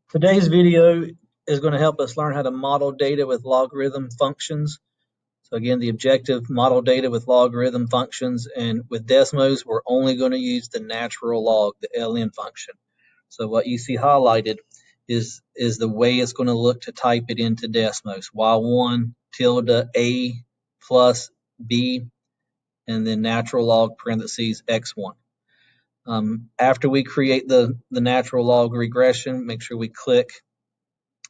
Today's video is going to help us learn how to model data with logarithm functions. So again, the objective, model data with logarithm functions, and with Desmos, we're only going to use the natural log, the ln function. So what you see highlighted is the way it's going to look to type it into Desmos. Y1 tilde a plus b, and then natural log parentheses x1. After we create the natural log regression, make sure we click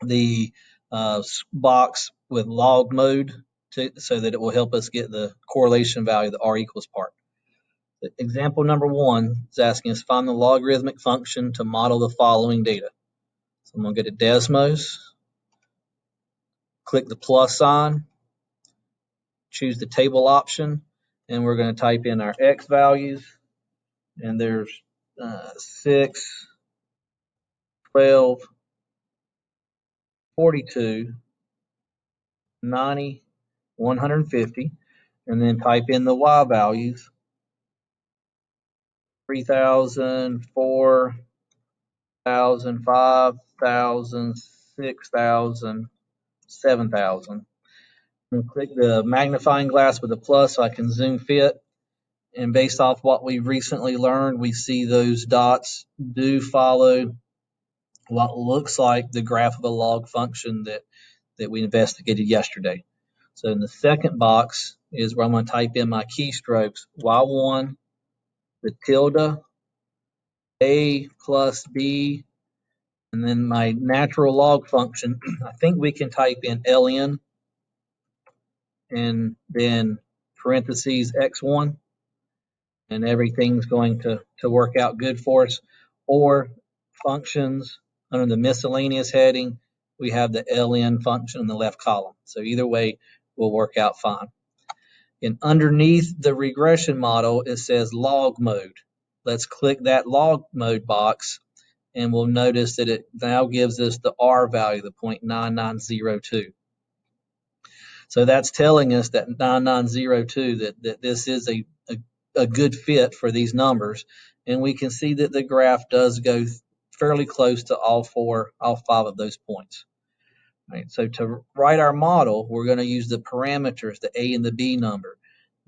the box with log mode so that it will help us get the correlation value, the R equals part. Example number 1 is asking us find the logarithmic function to model the following data. So I'm going to go to Desmos, click the plus sign, choose the table option, and we're going to type in our X values. And there's 6, 12, 42, 90, 150, and then type in the Y values, 3,000, 4,000, 5,000, 6,000, 7,000. And click the magnifying glass with a plus so I can zoom fit. And based off what we've recently learned, we see those dots do follow what looks like the graph of a log function that we investigated yesterday. So in the second box is where I'm going to type in my keystrokes, Y1, the tilde, A plus B, and then my natural log function. I think we can type in ln and then parentheses x1, and everything's going to work out good for us. Or functions under the miscellaneous heading, we have the ln function in the left column. So either way will work out fine. And underneath the regression model, it says log mode. Let's click that log mode box, and we'll notice that it now gives us the R value, the 0.9902. So that's telling us that 9902, that this is a good fit for these numbers. And we can see that the graph does go fairly close to all 5 of those points. Right, so to write our model, we're going to use the parameters, the A and the B number.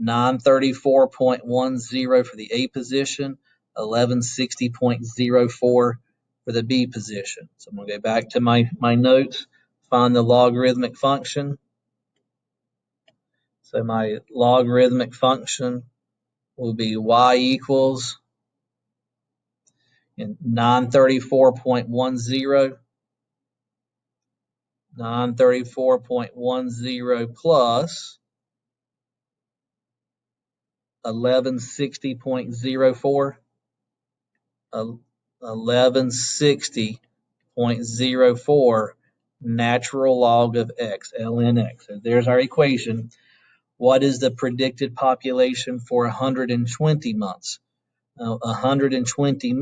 934.10 for the A position, 1160.04 for the B position. So I'm going to go back to my notes, find the logarithmic function. So my logarithmic function will be y equals 934.10 plus 1160.04, 1160.04 natural log of x, ln x. So there's our equation. What is the predicted population for 120 months? 120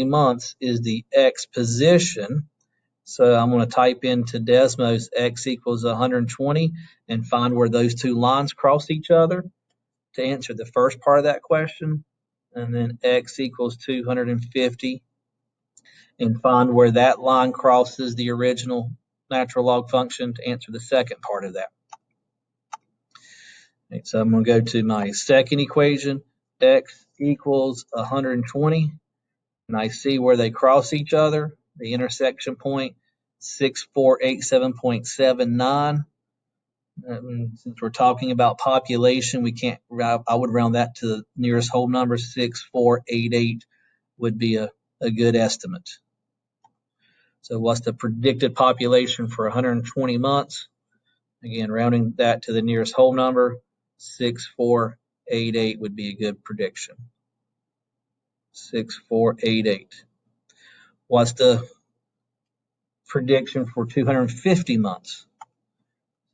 months is the x position. So I'm going to type into Desmos x equals 120 and find where those two lines cross each other to answer the first part of that question. And then x equals 250 and find where that line crosses the original natural log function to answer the second part of that. Okay, so I'm going to go to my second equation, x equals 120, and I see where they cross each other, the intersection point, 6487.79. Since we're talking about population, I would round that to the nearest whole number. 6488 would be a good estimate. So what's the predicted population for 120 months? Again, rounding that to the nearest whole number, 6488 would be a good prediction. 6488. What's the prediction for 250 months?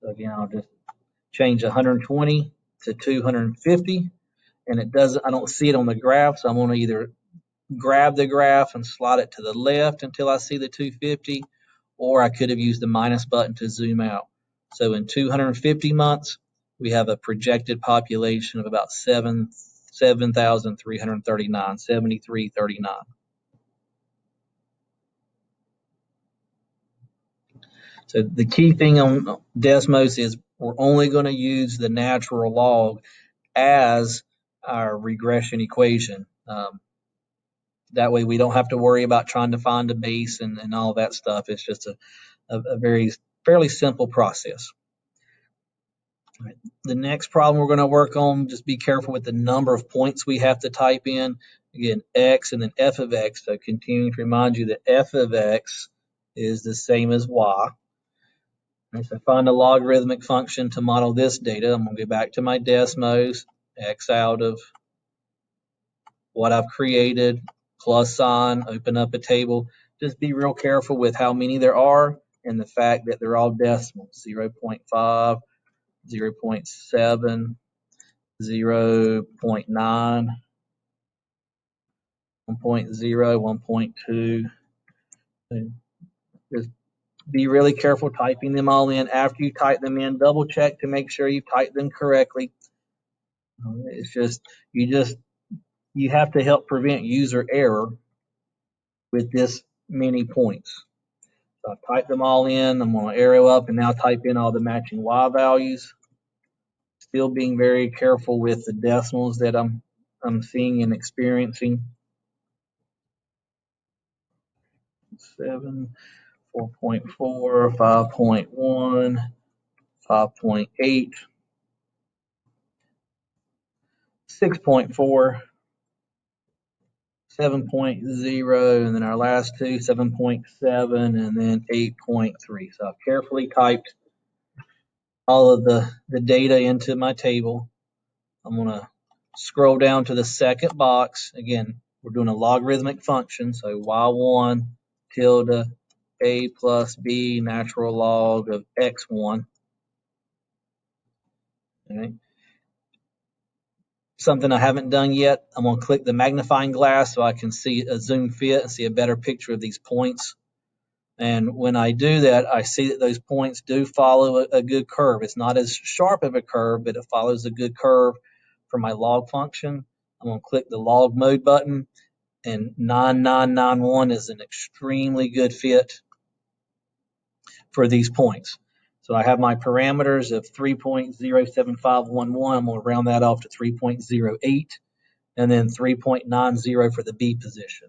So again, I'll just change 120 to 250, and I don't see it on the graph, so I'm going to either grab the graph and slide it to the left until I see the 250, or I could have used the minus button to zoom out. So in 250 months, we have a projected population of about 7,339, 7,339. So the key thing on Desmos is we're only going to use the natural log as our regression equation. That way we don't have to worry about trying to find a base and all that stuff. It's just a very fairly simple process. Right. The next problem we're going to work on, just be careful with the number of points we have to type in. Again, x and then f of x. So continuing to remind you that f of x is the same as y. Right, so find a logarithmic function to model this data. I'm going to go back to my Desmos, x out of what I've created, plus sign, open up a table. Just be real careful with how many there are and the fact that they're all decimals, 0.5, 0.7, 0.9, 1.0, 1.2. Just be really careful typing them all in. After you type them in, double check to make sure you've typed them correctly. It's just you have to help prevent user error with this many points. So I've typed them all in. I'm going to arrow up and now type in all the matching y values. Still being very careful with the decimals that I'm seeing and experiencing. 7, 4.4, 5.1, 5.8, 6.4, 7.0, and then our last two, 7.7, and then 8.3. So I've carefully typed all of the data into my table. I'm going to scroll down to the second box. Again, we're doing a logarithmic function, so y1 tilde a plus b natural log of x1. Okay. Something I haven't done yet, I'm going to click the magnifying glass so I can see a zoom fit and see a better picture of these points. And when I do that, I see that those points do follow a good curve. It's not as sharp of a curve, but it follows a good curve for my log function. I'm going to click the log mode button, and 9991 is an extremely good fit for these points. So I have my parameters of 3.07511. I'm going to round that off to 3.08. And then 3.90 for the B position.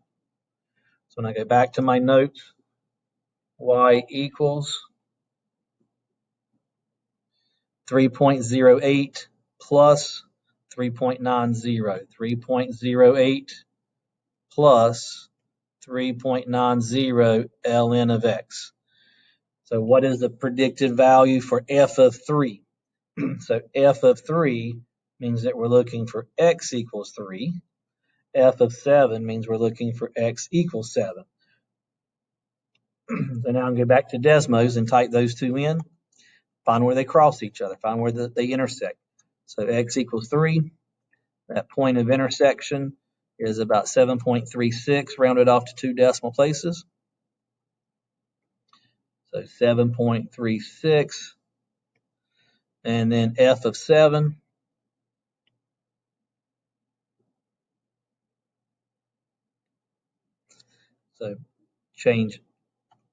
So when I go back to my notes, y equals 3.08 plus 3.90, 3.08 plus 3.90 ln of x. So what is the predicted value for f of 3? So f of 3 means that we're looking for x equals 3. F of 7 means we're looking for x equals 7. So now I'm going to go back to Desmos and type those two in, find where they cross each other, find where they intersect. So x equals 3. That point of intersection is about 7.36, rounded off to 2 decimal places. So 7.36. And then f of 7. So change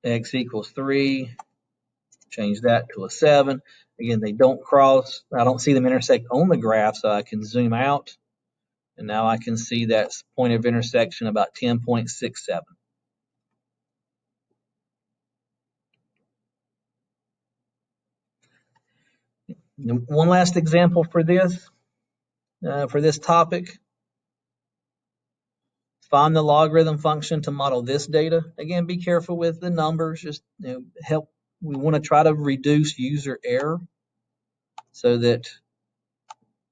x equals 3, change that to a 7. Again, they don't cross. I don't see them intersect on the graph, so I can zoom out. And now I can see that point of intersection about 10.67. One last example for this topic. Find the logarithm function to model this data. Again, be careful with the numbers. Just help. We want to try to reduce user error so that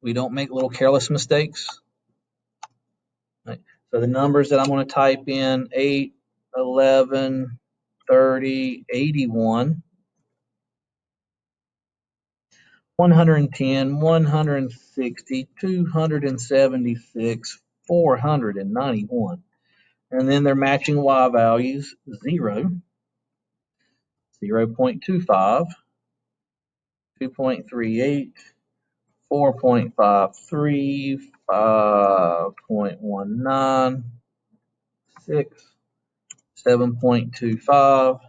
we don't make little careless mistakes. Right. So the numbers that I'm going to type in: 8, 11, 30, 81. 110, 160, 276, 491. And then they're matching y values: 0, 0.25, 2.38, 4.53, 5.19, 6, 7.25,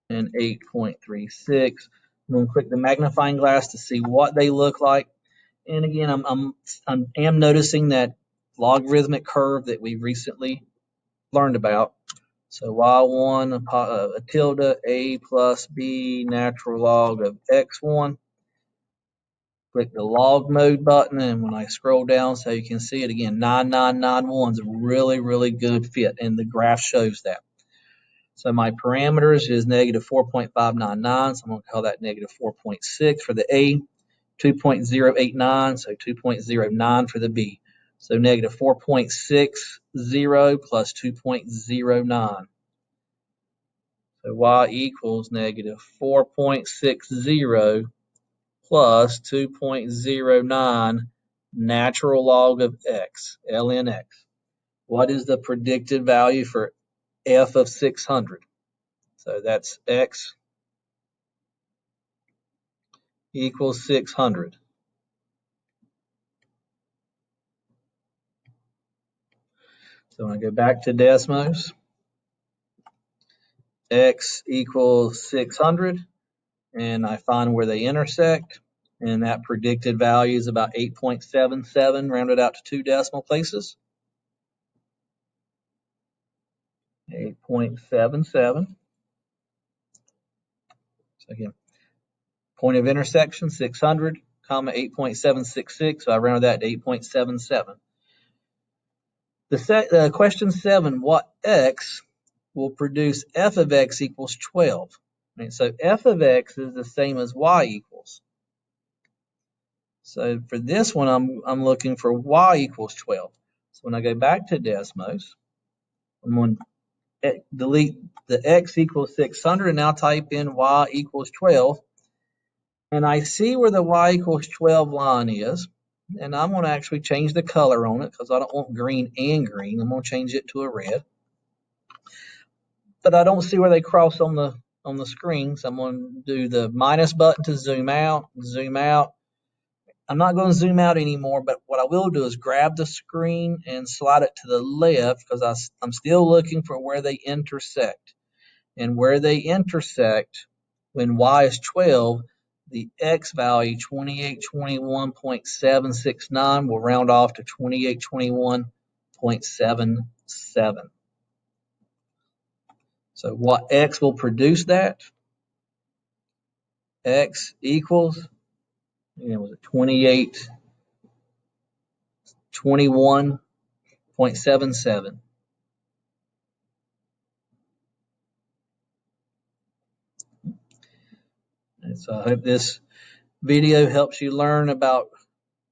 and 8.36. I'm going to click the magnifying glass to see what they look like. And again, I am noticing that logarithmic curve that we recently learned about. So y1 a tilde a plus b natural log of x1. Click the log mode button, and when I scroll down so you can see it again, 9991 is a really, really good fit, and the graph shows that. So my parameters is negative 4.599, so I'm going to call that negative 4.6 for the A, 2.089, so 2.09 for the B. So negative 4.60 plus 2.09. So y equals negative 4.60 plus 2.09 natural log of x, ln x. What is the predicted value for f of 600? So that's x equals 600. So when I go back to Desmos, x equals 600, and I find where they intersect, and that predicted value is about 8.77, rounded out to 2 decimal places. 8.77. So again, point of intersection 600, comma 8.766. So I rounded that to 8.77. The question 7, what x will produce f of x equals 12? Right, so f of x is the same as y equals. So for this one, I'm looking for y equals 12. So when I go back to Desmos, I'm going to delete the x equals 600 and now type in y equals 12. And I see where the y equals 12 line is. And I'm going to actually change the color on it because I don't want green and green. I'm going to change it to a red. But I don't see where they cross on the screen. So I'm going to do the minus button to zoom out, zoom out. I'm not going to zoom out anymore, but what I will do is grab the screen and slide it to the left because I'm still looking for where they intersect. And where they intersect, when y is 12, the x value, 2821.769, will round off to 2821.77. So what x will produce that? X equals, was it 2821.77. And so I hope this video helps you learn about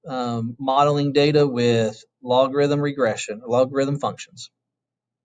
modeling data with logarithm regression, logarithm functions.